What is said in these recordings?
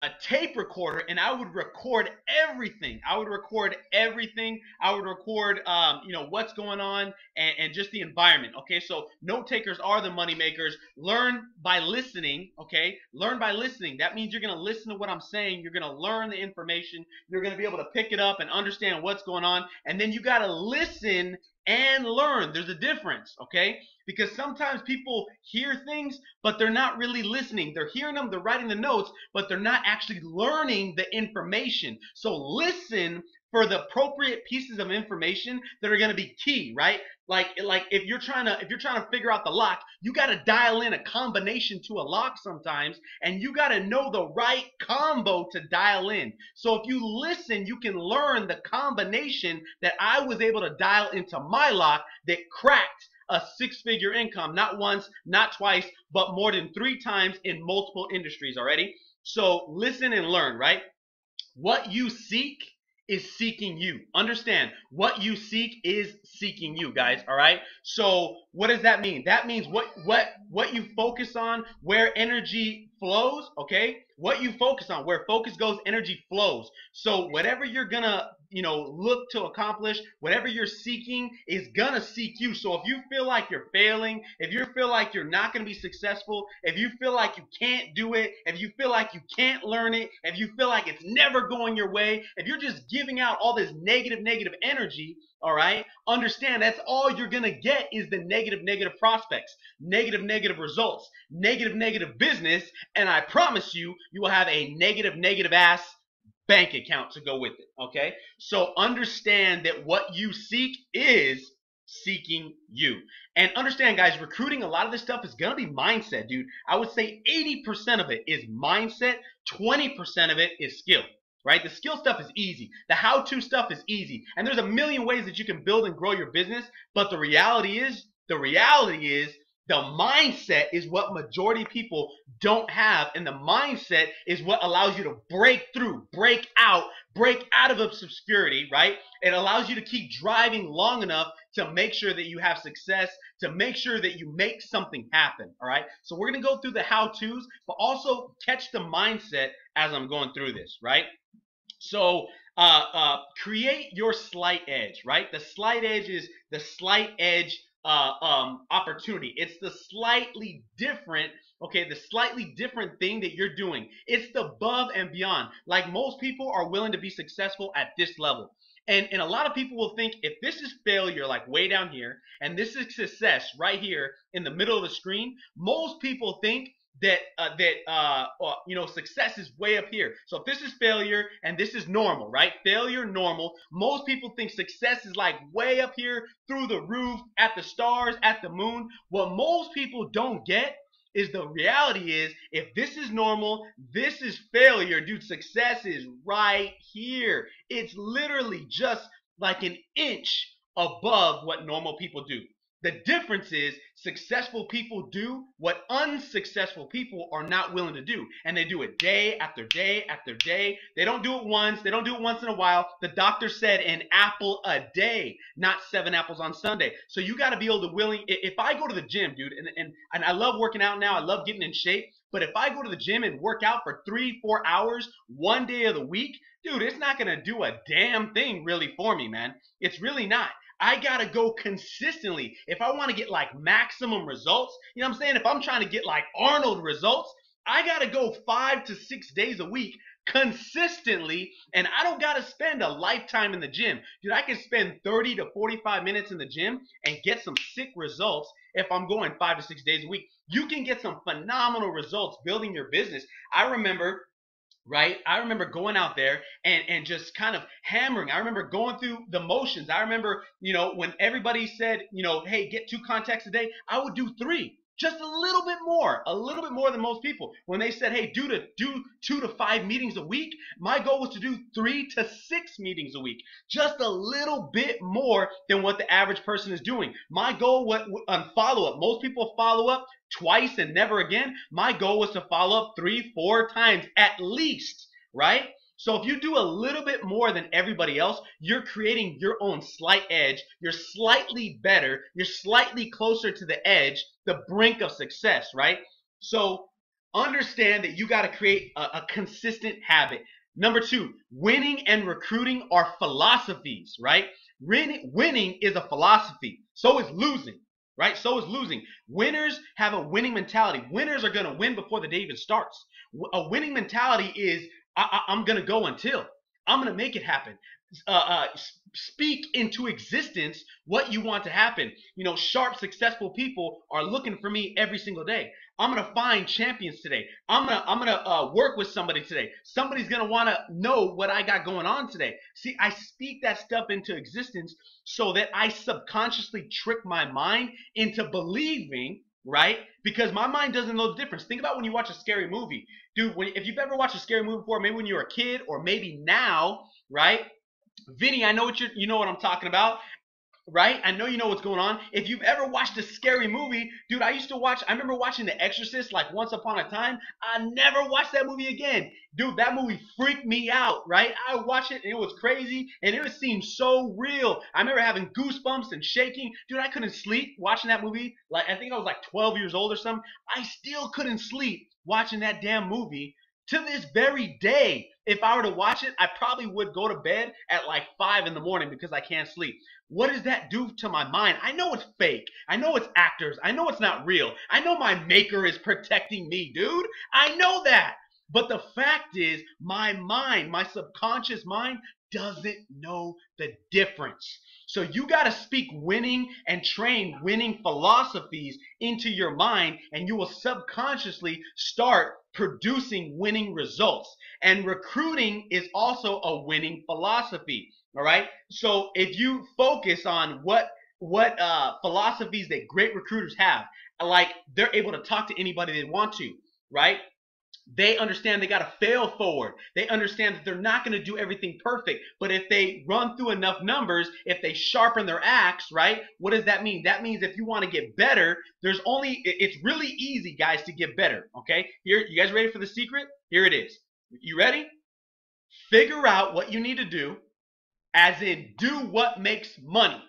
a tape recorder and I would record everything. I would record everything. I would record, what's going on and just the environment. Okay, so note takers are the money makers. Learn by listening. Okay, learn by listening. That means you're going to listen to what I'm saying. You're going to learn the information. You're going to be able to pick it up and understand what's going on. And then you got to listen and learn. There's a difference, okay? Because sometimes people hear things, but they're not really listening. They're hearing them, they're writing the notes, but they're not actually learning the information. So listen for the appropriate pieces of information that are going to be key, right? Like if you're trying to figure out the lock, you got to dial in a combination to a lock sometimes, and you got to know the right combo to dial in. So if you listen, you can learn the combination that I was able to dial into my lock that cracked a six-figure income, not once, not twice, but more than 3 times in multiple industries already. So listen and learn, right? What you seek is seeking you. Understand, what you seek is seeking you, guys, all right? So what does that mean? That means what you focus on, where energy flows, okay? What you focus on, where focus goes, energy flows. So whatever you're gonna, look to accomplish, whatever you're seeking is gonna seek you. So if you feel like you're failing, if you feel like you're not gonna be successful, if you feel like you can't do it, if you feel like you can't learn it, if you feel like it's never going your way, if you're just giving out all this negative energy, all right, understand that's all you're gonna get is the negative prospects, negative results, negative business, and I promise you, you will have a negative ass bank account to go with it. Okay, so understand that what you seek is seeking you. And understand, guys, recruiting, a lot of this stuff is gonna be mindset, dude. I would say 80% of it is mindset, 20% of it is skill. Right? The skill stuff is easy. The how-to stuff is easy. And there's a million ways that you can build and grow your business, but the reality is the mindset is what majority of people don't have, and the mindset is what allows you to break through, break out of obscurity, right? It allows you to keep driving long enough to make sure that you have success, to make sure that you make something happen, all right? So we're going to go through the how-tos, but also catch the mindset as I'm going through this, right? So create your slight edge, right? The slight edge is the slight edge opportunity. It's the slightly different, okay, the slightly different thing that you're doing. It's the above and beyond. Like, most people are willing to be successful at this level. And a lot of people will think, if this is failure, like way down here, and this is success right here in the middle of the screen, most people think that success is way up here. So if this is failure and this is normal, right? Failure, normal. Most people think success is like way up here, through the roof, at the stars, at the moon. What most people don't get is the reality is, if this is normal, this is failure, dude. Success is right here. It's literally just like an inch above what normal people do. The difference is, successful people do what unsuccessful people are not willing to do. And they do it day after day after day. They don't do it once. They don't do it once in a while. The doctor said an apple a day, not 7 apples on Sunday. So you got to be able to if I go to the gym, dude, and I love working out now. I love getting in shape. But if I go to the gym and work out for 3-4 hours one day of the week, dude, it's not going to do a damn thing really for me, man. It's really not. I gotta go consistently. If I want to get like maximum results, you know what I'm saying? If I'm trying to get like Arnold results, I gotta go 5 to 6 days a week consistently, and I don't gotta spend a lifetime in the gym. Dude, I can spend 30 to 45 minutes in the gym and get some sick results if I'm going 5 to 6 days a week. You can get some phenomenal results building your business. I remember going out there and just kind of hammering. I remember going through the motions. I remember, when everybody said, hey, get 2 contacts a day, I would do 3. Just a little bit more than most people. When they said, hey, do 2 to 5 meetings a week, my goal was to do 3 to 6 meetings a week. Just a little bit more than what the average person is doing. My goal was on follow-up. Most people follow up twice and never again. My goal was to follow up 3-4 times at least, right? So if you do a little bit more than everybody else, you're creating your own slight edge. You're slightly better. You're slightly closer to the edge, the brink of success, right? So Understand that you got to create a consistent habit. Number two, winning and recruiting are philosophies, right? Winning is a philosophy. So is losing, right? So is losing. Winners have a winning mentality. Winners are going to win before the day even starts. A winning mentality is I'm going to go until. I'm going to make it happen. Speak into existence what you want to happen. You know, sharp, successful people are looking for me every single day. I'm gonna find champions today. I'm gonna work with somebody today. Somebody's gonna want to know what I got going on today. See, I speak that stuff into existence so that I subconsciously trick my mind into believing, right? Because my mind doesn't know the difference. Think about when you watch a scary movie, dude. If you've ever watched a scary movie before, maybe when you were a kid, or maybe now, right? Vinny, I know you know what I'm talking about, right? I know you know what's going on. If you've ever watched a scary movie, dude, I remember watching The Exorcist like once upon a time. I never watched that movie again. Dude, that movie freaked me out, right? I watched it and it was crazy and it seemed so real. I remember having goosebumps and shaking. Dude, I couldn't sleep watching that movie. Like, I think I was like 12 years old or something. I still couldn't sleep watching that damn movie. To this very day, if I were to watch it, I probably would go to bed at like 5 in the morning because I can't sleep. What does that do to my mind? I know it's fake. I know it's actors. I know it's not real. I know my maker is protecting me, dude. I know that. But the fact is, my mind, my subconscious mind, doesn't know the difference. So you got to speak winning and train winning philosophies into your mind, and you will subconsciously start producing winning results. And recruiting is also a winning philosophy. All right. So if you focus on what philosophies that great recruiters have, like they're able to talk to anybody they want to, right? They understand they got to fail forward. They understand that they're not going to do everything perfect. But if they run through enough numbers, if they sharpen their axe, right? What does that mean? That means if you want to get better, it's really easy, guys, to get better. Okay? Here, you guys ready for the secret? Here it is. You ready? Figure out what you need to do, as in do what makes money.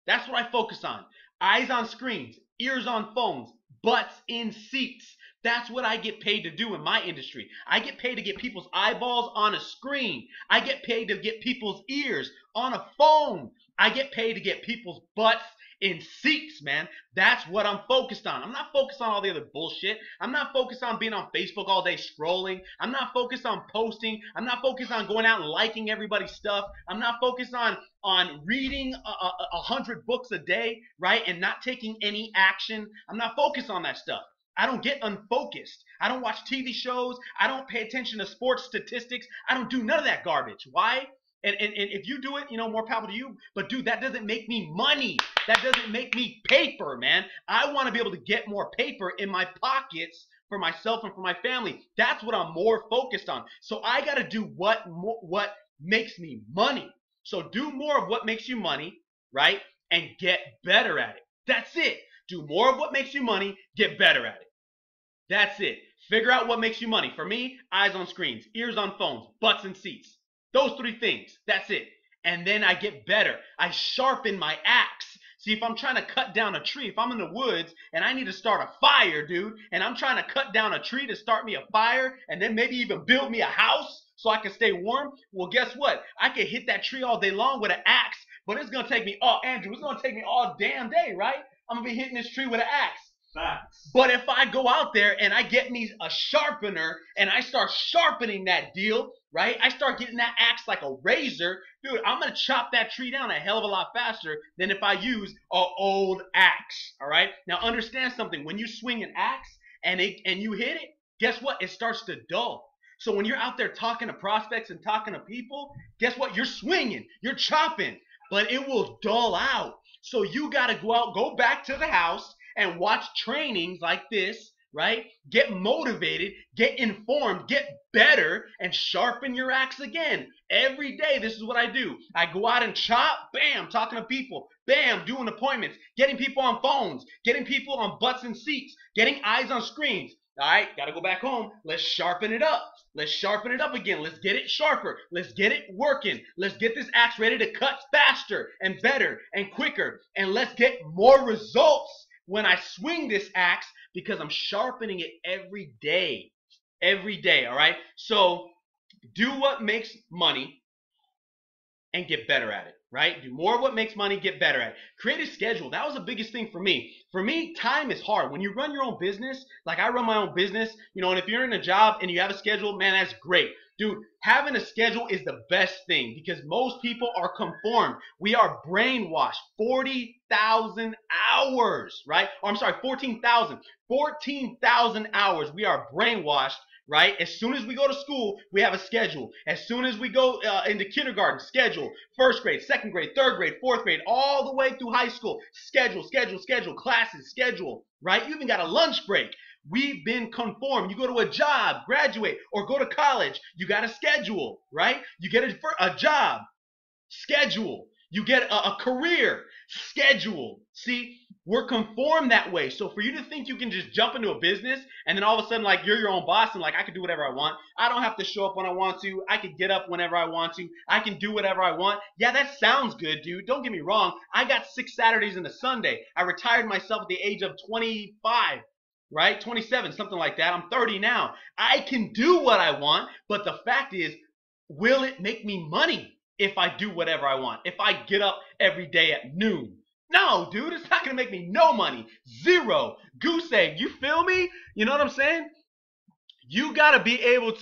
That's what I focus on. Eyes on screens, ears on phones, butts in seats. That's what I get paid to do in my industry. I get paid to get people's eyeballs on a screen. I get paid to get people's ears on a phone. I get paid to get people's butts in seats, man. That's what I'm focused on. I'm not focused on all the other bullshit. I'm not focused on being on Facebook all day scrolling. I'm not focused on posting. I'm not focused on going out and liking everybody's stuff. I'm not focused on reading 100 books a day, right, and not taking any action. I'm not focused on that stuff. I don't get unfocused. I don't watch TV shows. I don't pay attention to sports statistics. I don't do none of that garbage. Why? And if you do it, you know, more power to you. But dude, that doesn't make me money. That doesn't make me paper, man. I want to be able to get more paper in my pockets for myself and for my family. That's what I'm more focused on. So I got to do what makes me money. So do more of what makes you money, right? And get better at it. That's it. Do more of what makes you money, get better at it. That's it. Figure out what makes you money. For me, eyes on screens, ears on phones, butts in seats. Those 3 things. That's it. And then I get better. I sharpen my axe. See, if I'm trying to cut down a tree, if I'm in the woods and I need to start a fire, dude, and I'm trying to cut down a tree to start me a fire and then maybe even build me a house so I can stay warm, well, guess what? I can hit that tree all day long with an axe, but it's going to take me, Andrew, it's going to take me all damn day, right? I'm going to be hitting this tree with an axe. Facts. But if I go out there and I get me a sharpener and I start sharpening that deal, right? I start getting that axe like a razor, dude, I'm going to chop that tree down a hell of a lot faster than if I use an old axe, all right? Now understand something. When you swing an axe and you hit it, guess what? It starts to dull. So when you're out there talking to prospects and talking to people, guess what? You're swinging, you're chopping, but it will dull out. So you got to go back to the house and watch trainings like this, right? Get motivated, get informed, get better, and sharpen your axe again. Every day, this is what I do. I go out and chop, bam, talking to people, bam, doing appointments, getting people on phones, getting people on butts and seats, getting eyes on screens. All right, got to go back home. Let's sharpen it up. Let's sharpen it up again. Let's get it sharper. Let's get it working. Let's get this axe ready to cut faster and better and quicker. And let's get more results when I swing this axe because I'm sharpening it every day. every day, all right? So do what makes money and get better at it, right? Do more of what makes money, get better at it. Create a schedule. That was the biggest thing for me. For me, time is hard. When you run your own business, like I run my own business, and if you're in a job and you have a schedule, man, that's great. Dude, having a schedule is the best thing because most people are conformed. We are brainwashed. 40,000 hours, right? Or I'm sorry, 14,000. 14,000 hours we are brainwashed, right? As soon as we go to school, we have a schedule. As soon as we go into kindergarten, schedule. First grade, second grade, third grade, fourth grade, all the way through high school, schedule, schedule, schedule, classes, schedule, right? You even got a lunch break. We've been conformed. You go to a job, graduate, or go to college, you got a schedule, right? You get a job, schedule. You get a career, schedule. See, we're conformed that way. So for you to think you can just jump into a business and then all of a sudden, like, you're your own boss and like, I can do whatever I want. I don't have to show up when I want to. I can get up whenever I want to. I can do whatever I want. Yeah, that sounds good, dude. Don't get me wrong. I got 6 Saturdays and a Sunday. I retired myself at the age of 25. Right? 27, something like that. I'm 30 now. I can do what I want, but the fact is, will it make me money if I do whatever I want? If I get up every day at noon? No, dude, it's not going to make me no money. Zero. Goose egg. You feel me? You know what I'm saying? You got to be able,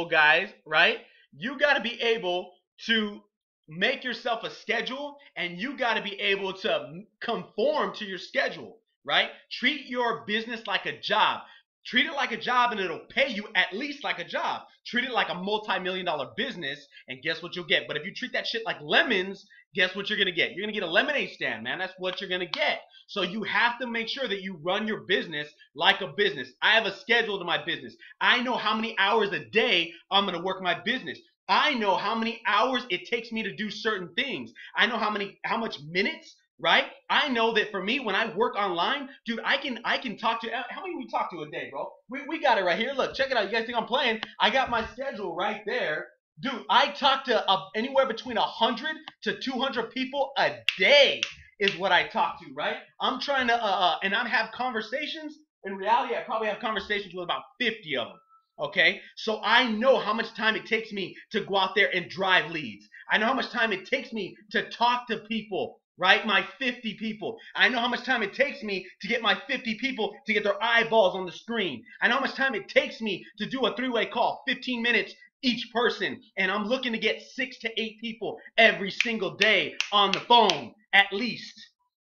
guys, right? You got to be able to make yourself a schedule, and you got to be able to conform to your schedule. Right? Treat your business like a job. Treat it like a job and it'll pay you at least like a job. Treat it like a multi-million-dollar business and guess what you'll get. But if you treat that shit like lemons, guess what you're going to get? You're going to get a lemonade stand, man. That's what you're going to get. So you have to make sure that you run your business like a business. I have a schedule to my business. I know how many hours a day I'm going to work my business. I know how many hours it takes me to do certain things. I know how much minutes. Right? I know that for me, when I work online, dude, I can talk to, how many we talk to a day, bro? We got it right here. Look, check it out. You guys think I'm playing? I got my schedule right there. Dude, I talk to anywhere between 100 to 200 people a day is what I talk to, right? I'm trying to, and I have conversations. In reality, I probably have conversations with about 50 of them. Okay? So I know how much time it takes me to go out there and drive leads. I know how much time it takes me to talk to people. Right? My 50 people. I know how much time it takes me to get my 50 people to get their eyeballs on the screen. I know how much time it takes me to do a 3-way call, 15 minutes each person. And I'm looking to get 6 to 8 people every single day on the phone, at least.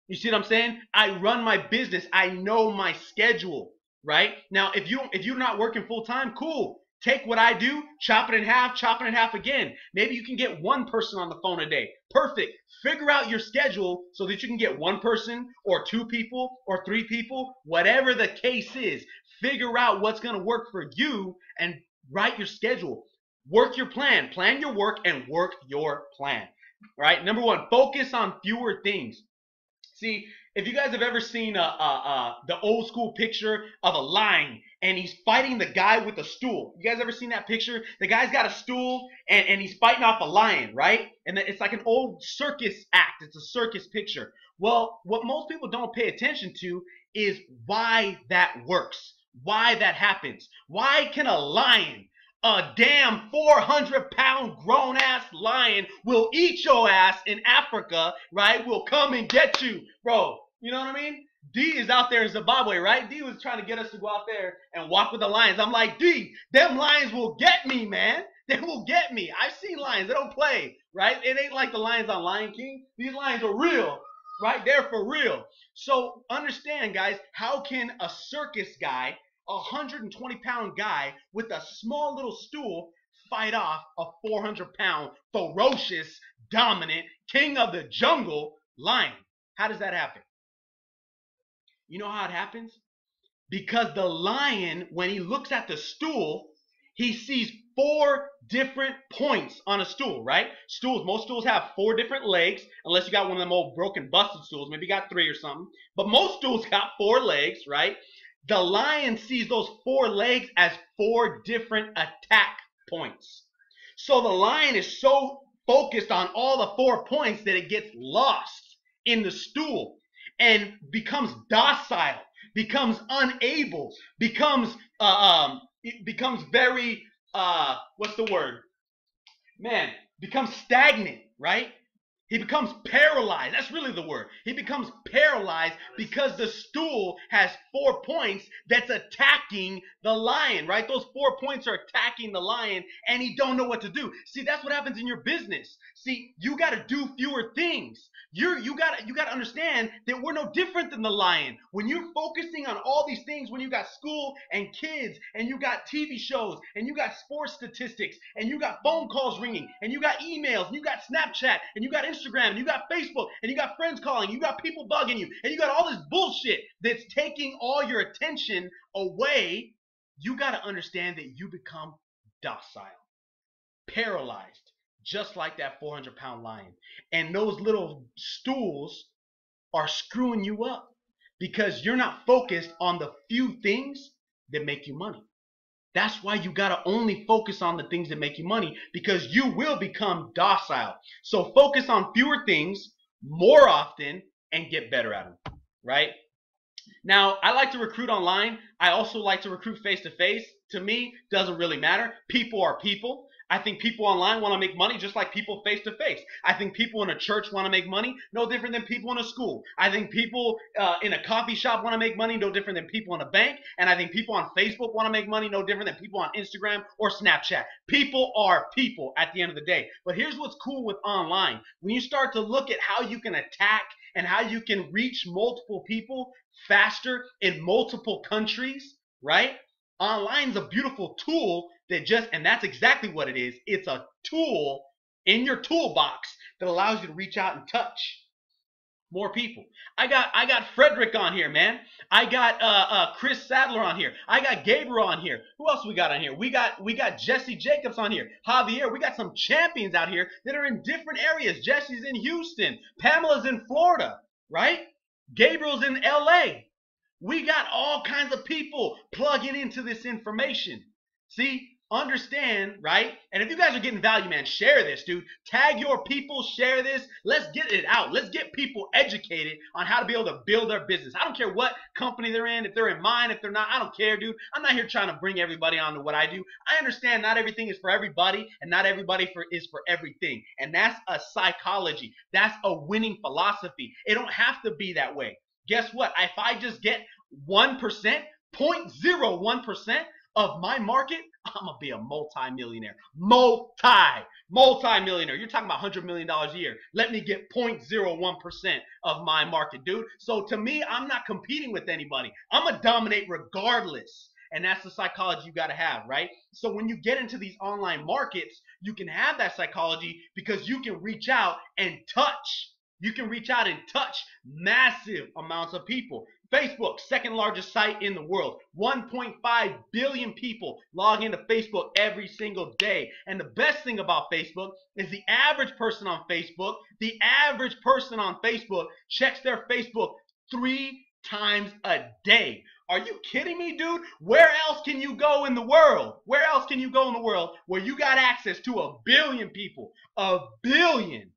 You see what I'm saying? I run my business. I know my schedule, right? Now, if you're not working full time, cool. Take what I do, chop it in half again. Maybe you can get 1 person on the phone a day. Perfect. Figure out your schedule so that you can get 1 person or 2 people or 3 people, whatever the case is. Figure out what's going to work for you and write your schedule. Work your plan. Plan your work and work your plan. All right? Number 1, focus on fewer things. See, if you guys have ever seen the old school picture of a lion and he's fighting the guy with a stool. You guys ever seen that picture? The guy's got a stool and he's fighting off a lion, right? And it's like an old circus act. It's a circus picture. Well, what most people don't pay attention to is why that works. Why that happens. Why can a lion, a damn 400-pound grown-ass lion, will eat your ass in Africa, right? Will come and get you, bro. You know what I mean? D is out there in Zimbabwe, right? D was trying to get us to go out there and walk with the lions. I'm like, D, them lions will get me, man. They will get me. I've seen lions. They don't play, right? It ain't like the lions on Lion King. These lions are real, right? They're for real. So understand, guys, how can a circus guy, a 120-pound guy with a small little stool, fight off a 400-pound, ferocious, dominant, king of the jungle lion? How does that happen? You know how it happens? Because the lion, when he looks at the stool, he sees 4 different points on a stool, right? Most stools have 4 different legs, unless you got one of them old broken busted stools. Maybe you got 3 or something. But most stools got 4 legs, right? The lion sees those 4 legs as 4 different attack points. So the lion is so focused on all the 4 points that it gets lost in the stool and becomes docile. becomes unable, it becomes very what's the word? Man, becomes stagnant, right? He becomes paralyzed. That's really the word. He becomes paralyzed because the stool has 4 points that's attacking the lion, right? Those 4 points are attacking the lion, and he don't know what to do. See, that's what happens in your business. See, you got to do fewer things. You got to understand that we're no different than the lion. When you're focusing on all these things, when you got school and kids, and you got TV shows, and you got sports statistics, and you got phone calls ringing, and you got emails, and you got Snapchat, and you got Instagram, and you got Facebook, and you got friends calling, you got people bugging you, and you got all this bullshit that's taking all your attention away, you got to understand that you become docile, paralyzed, just like that 400-pound lion. And those little stools are screwing you up because you're not focused on the few things that make you money. That's why you got to only focus on the things that make you money, because you will become docile. So focus on fewer things more often and get better at them, right? Now, I like to recruit online. I also like to recruit face-to-face. To me, doesn't really matter. People are people. I think people online want to make money just like people face-to-face. I think people in a church want to make money, no different than people in a school. I think people in a coffee shop want to make money, no different than people in a bank. And I think people on Facebook want to make money, no different than people on Instagram or Snapchat. People are people at the end of the day. But here's what's cool with online. When you start to look at how you can attack and how you can reach multiple people faster in multiple countries, right? Online's a beautiful tool that and that's exactly what it is. It's a tool in your toolbox that allows you to reach out and touch more people. I got Frederick on here, man. I got Chris Sadler on here. I got Gabriel on here. Who else we got on here? We got Jesse Jacobs on here. Javier. We got some champions out here that are in different areas. Jesse's in Houston. Pamela's in Florida, right? Gabriel's in LA. We got all kinds of people plugging into this information. See? Understand, right? And if you guys are getting value, man, share this, dude. Tag your people, share this. Let's get it out. Let's get people educated on how to be able to build their business. I don't care what company they're in, if they're in mine, if they're not, I don't care, dude. I'm not here trying to bring everybody on to what I do. I understand not everything is for everybody, and not everybody is for everything. And that's a psychology. That's a winning philosophy. It don't have to be that way. Guess what? If I just get 1%, 0.01% of my market, I'm going to be a multi-millionaire. Multi-millionaire. You're talking about $100 million a year. Let me get 0.01% of my market, dude. So to me, I'm not competing with anybody. I'm going to dominate regardless. And that's the psychology you got to have, right? So when you get into these online markets, you can have that psychology because you can reach out and touch. You can reach out and touch massive amounts of people. Facebook, second largest site in the world. 1.5 billion people log into Facebook every single day. And the best thing about Facebook is the average person on Facebook checks their Facebook 3 times a day. Are you kidding me, dude? Where else can you go in the world? Where else can you go in the world where you got access to 1 billion people? 1 billion.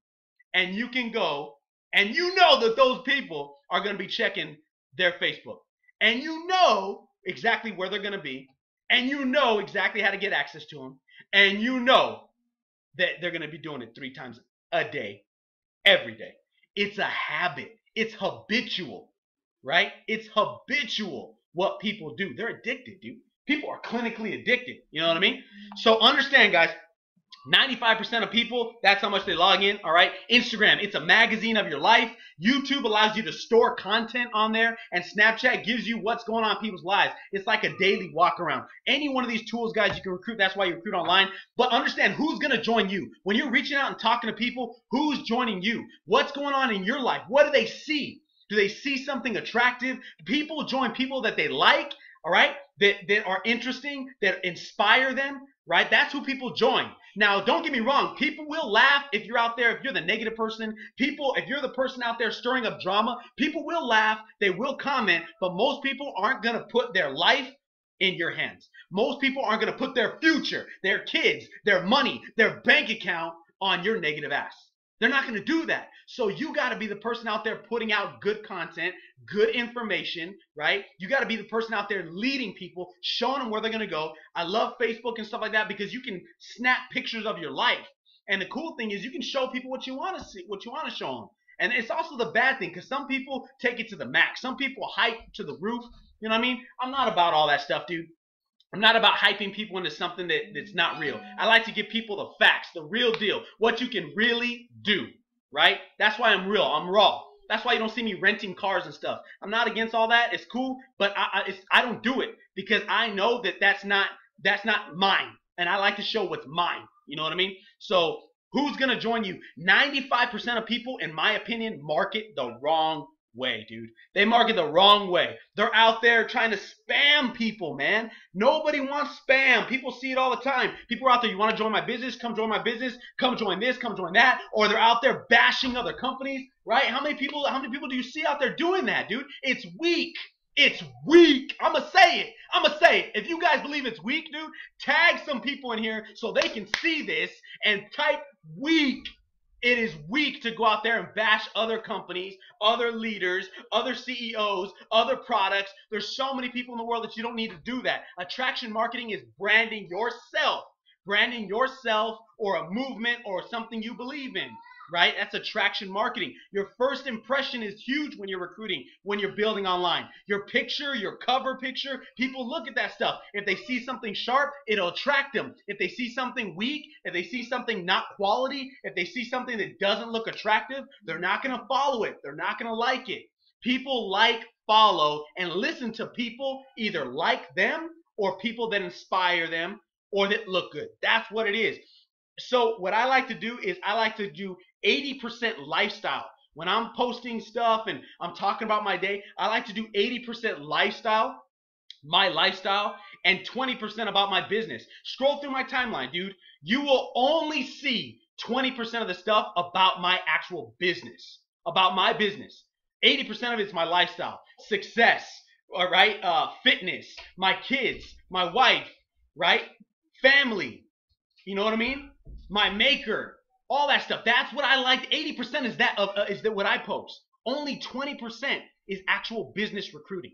And you can go and you know that those people are going to be checking their Facebook. And you know exactly where they're going to be. And you know exactly how to get access to them. And you know that they're going to be doing it 3 times a day, every day. It's a habit. It's habitual, right? It's habitual what people do. They're addicted, dude. People are clinically addicted. You know what I mean? So understand, guys. 95% of people, that's how much they log in, all right? Instagram, it's a magazine of your life. YouTube allows you to store content on there, and Snapchat gives you what's going on in people's lives. It's like a daily walk around. Any one of these tools, guys, you can recruit. That's why you recruit online. But understand who's going to join you. When you're reaching out and talking to people, who's joining you? What's going on in your life? What do they see? Do they see something attractive? People join people that they like, all right? That are interesting, that inspire them, right? That's who people join. Now, don't get me wrong. People will laugh if you're out there, if you're the negative person. If you're the person out there stirring up drama, people will laugh. They will comment. But most people aren't going to put their life in your hands. Most people aren't going to put their future, their kids, their money, their bank account on your negative ass. They're not going to do that. So you got to be the person out there putting out good content, good information, right? You got to be the person out there leading people, showing them where they're going to go. I love Facebook and stuff like that because you can snap pictures of your life. And the cool thing is you can show people what you want to see, what you want to show them. And it's also the bad thing because some people take it to the max. Some people hype to the roof. You know what I mean? I'm not about all that stuff, dude. I'm not about hyping people into something that's not real. I like to give people the facts, the real deal, what you can really do, right? That's why I'm real. I'm raw. That's why you don't see me renting cars and stuff. I'm not against all that. It's cool, but I don't do it because I know that that's not mine, and I like to show what's mine. You know what I mean? So who's gonna join you? 95% of people, in my opinion, market the wrong way, dude. They market the wrong way. They're out there trying to spam people, man. Nobody wants spam. People see it all the time. People are out there, you want to join my business? Come join my business. Come join this, come join that. Or they're out there bashing other companies, right? How many people do you see out there doing that, dude? It's weak. It's weak. I'ma say it. If you guys believe it's weak, dude, tag some people in here so they can see this and type weak. It is weak to go out there and bash other companies, other leaders, other CEOs, other products. There's so many people in the world that you don't need to do that. Attraction marketing is branding yourself or a movement or something you believe in, right? That's attraction marketing. Your first impression is huge when you're recruiting, when you're building online. Your picture, your cover picture, people look at that stuff. If they see something sharp, it'll attract them. If they see something weak, if they see something not quality, if they see something that doesn't look attractive, they're not going to follow it. They're not going to like it. People like, follow, and listen to people either like them or people that inspire them or that look good. That's what it is. So what I like to do is I like to do 80% lifestyle. When I'm posting stuff and I'm talking about my day, I like to do 80% lifestyle, my lifestyle, and 20% about my business. Scroll through my timeline, dude. You will only see 20% of the stuff about my actual business, about my business. 80% of it's my lifestyle, success, all right, fitness, my kids, my wife, right, family. You know what I mean? My maker, all that stuff. That's what I like. 80% is that what I post. Only 20% is actual business recruiting.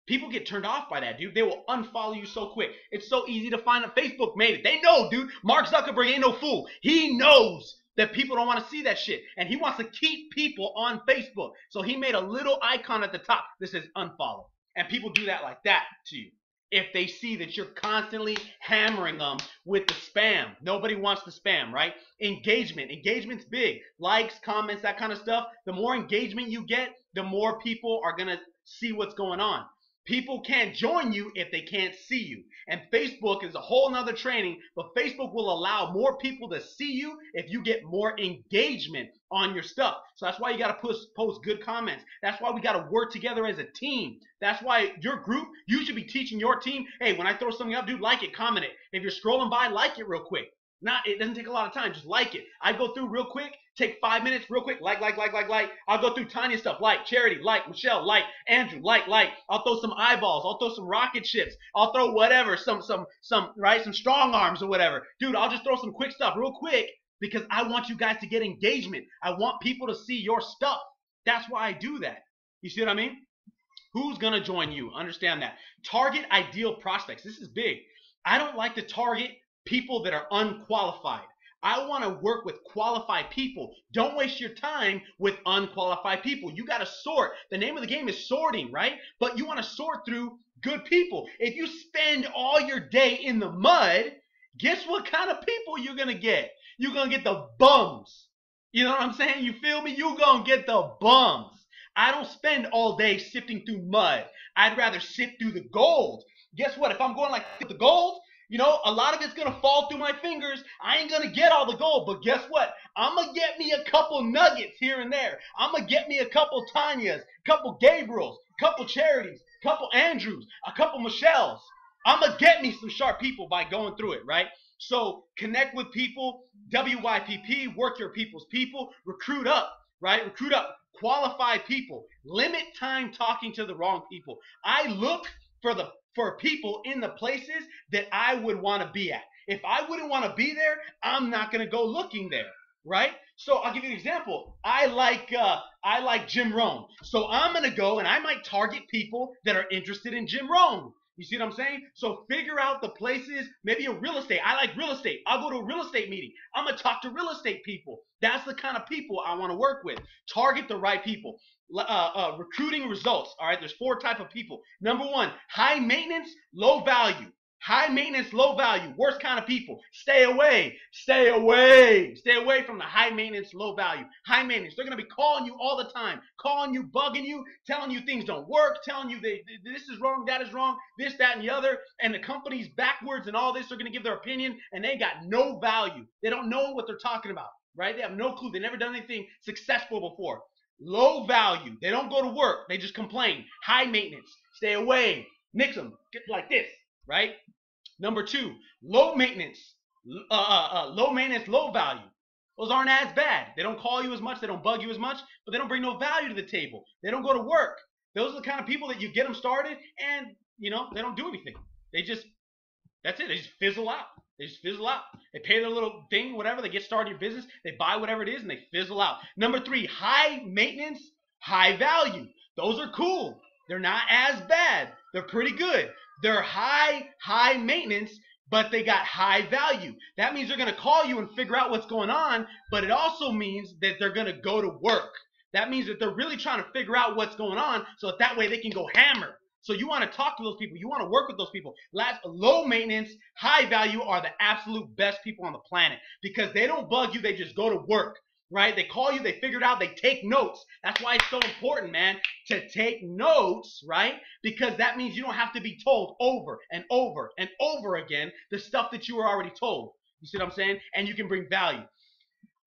People get turned off by that, dude. They will unfollow you so quick. It's so easy to find that Facebook made it. They know, dude. Mark Zuckerberg ain't no fool. He knows that people don't want to see that shit. And he wants to keep people on Facebook. So he made a little icon at the top that says unfollow. And people do that like that to you. If they see that you're constantly hammering them with the spam. Nobody wants the spam, right? Engagement. Engagement's big. Likes, comments, that kind of stuff. The more engagement you get, the more people are going to see what's going on. People can't join you if they can't see you. And Facebook is a whole nother training, but Facebook will allow more people to see you if you get more engagement on your stuff. So that's why you got to post good comments. That's why we got to work together as a team. That's why your group, you should be teaching your team, hey, when I throw something up, dude, like it, comment it. If you're scrolling by, like it real quick. It doesn't take a lot of time. Just like it. I go through real quick. Take 5 minutes real quick. Like. I'll go through tiny stuff. Like Charity. Like Michelle. Like Andrew. Like. I'll throw some eyeballs. I'll throw some rocket ships. I'll throw whatever. Some strong arms or whatever. Dude, I'll just throw some quick stuff real quick because I want you guys to get engagement. I want people to see your stuff. That's why I do that. You see what I mean? Who's going to join you? Understand that. Target ideal prospects. This is big. I don't like to target people that are unqualified. I want to work with qualified people. Don't waste your time with unqualified people. You got to sort. The name of the game is sorting, right? But you want to sort through good people. If you spend all your day in the mud, guess what kind of people you're going to get? You're going to get the bums. You know what I'm saying? You feel me? You're going to get the bums. I don't spend all day sifting through mud. I'd rather sift through the gold. Guess what? If I'm going like the gold, you know, a lot of it's going to fall through my fingers. I ain't going to get all the gold, but guess what? I'm going to get me a couple nuggets here and there. I'm going to get me a couple Tanyas, a couple Gabriels, a couple Charities, a couple Andrews, a couple Michelles. I'm going to get me some sharp people by going through it, right? So connect with people, WYPP, work your people's people, recruit up, right? Recruit up qualified people. Limit time talking to the wrong people. I look for people in the places that I would want to be at. If I wouldn't want to be there, I'm not going to go looking there, right? So I'll give you an example. I like Jim Rohn. So I'm gonna go and I might target people that are interested in Jim Rohn. You see what I'm saying? So figure out the places, maybe a real estate. I like real estate. I'll go to a real estate meeting. I'm gonna talk to real estate people. That's the kind of people I want to work with. Target the right people. Recruiting results. All right, there's 4 type of people. Number 1, high maintenance, low value. High maintenance, low value, worst kind of people. Stay away. Stay away. Stay away from the high maintenance, low value. High maintenance. They're going to be calling you all the time. Calling you, bugging you, telling you things don't work, telling you this is wrong, that is wrong, this, that, and the other. And the company's backwards and all this. They're going to give their opinion and they got no value. They don't know what they're talking about, right? They have no clue. They've never done anything successful before. Low value. They don't go to work. They just complain. High maintenance. Stay away. Nix them. Get like this. Right? Number 2, low maintenance, low value. Those aren't as bad. They don't call you as much, they don't bug you as much, but they don't bring no value to the table. They don't go to work. Those are the kind of people that you get them started and, they don't do anything. That's it. They just fizzle out. They pay their little thing, whatever. They get started in your business. They buy whatever it is and they fizzle out. Number 3, high maintenance, high value. Those are cool. They're not as bad. They're pretty good. They're high maintenance, but they got high value. That means they're going to call you and figure out what's going on, but it also means that they're going to go to work. That means that they're really trying to figure out what's going on so that way they can go hammer. So you want to talk to those people. You want to work with those people. Low maintenance, high value are the absolute best people on the planet because they don't bug you. They just go to work. Right? They call you, they figure it out, they take notes. That's why it's so important, man, to take notes, right? Because that means you don't have to be told over and over and over again the stuff that you were already told. You see what I'm saying? And you can bring value.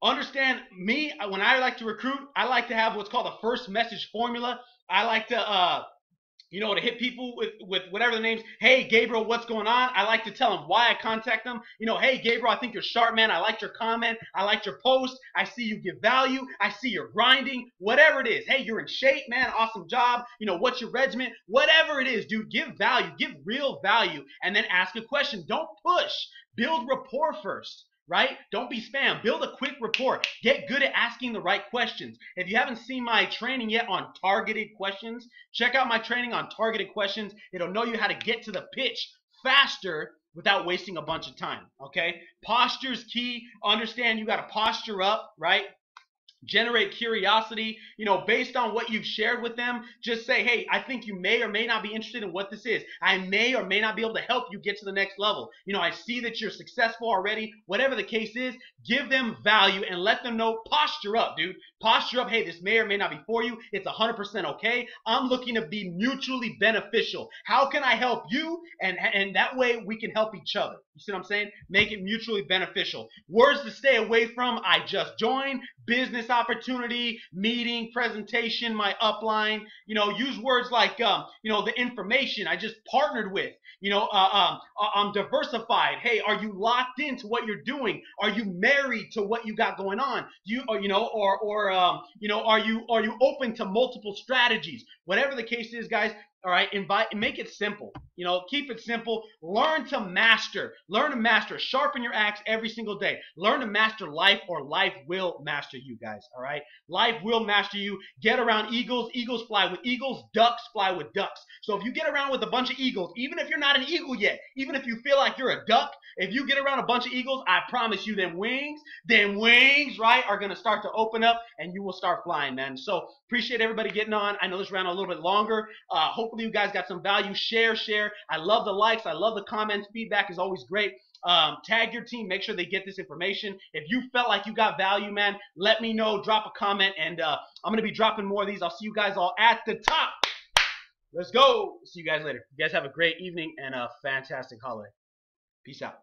Understand me, when I like to recruit, I like to have what's called a first message formula. I like to to hit people with whatever the names. Hey, Gabriel, what's going on? I like to tell them why I contact them. Hey, Gabriel, I think you're sharp, man. I liked your comment. I liked your post. I see you give value. I see you're grinding. Whatever it is. Hey, you're in shape, man. Awesome job. What's your regimen? Whatever it is, dude, give value. Give real value. And then ask a question. Don't push. Build rapport first. Right? Don't be spam. Build a quick rapport. Get good at asking the right questions. If you haven't seen my training yet on targeted questions, check out my training on targeted questions. It'll know you how to get to the pitch faster without wasting a bunch of time. Okay? Posture's key. Understand you got to posture up, right? Generate curiosity, based on what you've shared with them. Just say, hey, I think you may or may not be interested in what this is. I may or may not be able to help you get to the next level. I see that you're successful already. Whatever the case is, give them value and let them know. Posture up, dude. Posture up. Hey, this may or may not be for you. It's 100% okay. I'm looking to be mutually beneficial. How can I help you? And that way we can help each other. You see what I'm saying? Make it mutually beneficial. Words to stay away from. I just joined. Business opportunity, meeting, presentation, my upline. Use words like, the information I just partnered with. I'm diversified. Hey, are you locked into what you're doing? Are you married to what you got going on? Are you open to multiple strategies? Whatever the case is, guys. All right, make it simple. Keep it simple. Learn to master. Sharpen your axe every single day. Learn to master life, or life will master you, guys. All right, life will master you. Get around eagles. Eagles fly with eagles. Ducks fly with ducks. So if you get around with a bunch of eagles, even if you're not an eagle yet, even if you feel like you're a duck, if you get around a bunch of eagles, I promise you, them wings, right, are gonna start to open up, and you will start flying, man. So appreciate everybody getting on. I know this ran a little bit longer. Hopefully you guys got some value. Share. I love the likes. I love the comments. Feedback is always great. Tag your team. Make sure they get this information. If you felt like you got value, man, let me know. Drop a comment, and I'm going to be dropping more of these. I'll see you guys all at the top. Let's go. See you guys later. You guys have a great evening and a fantastic holiday. Peace out.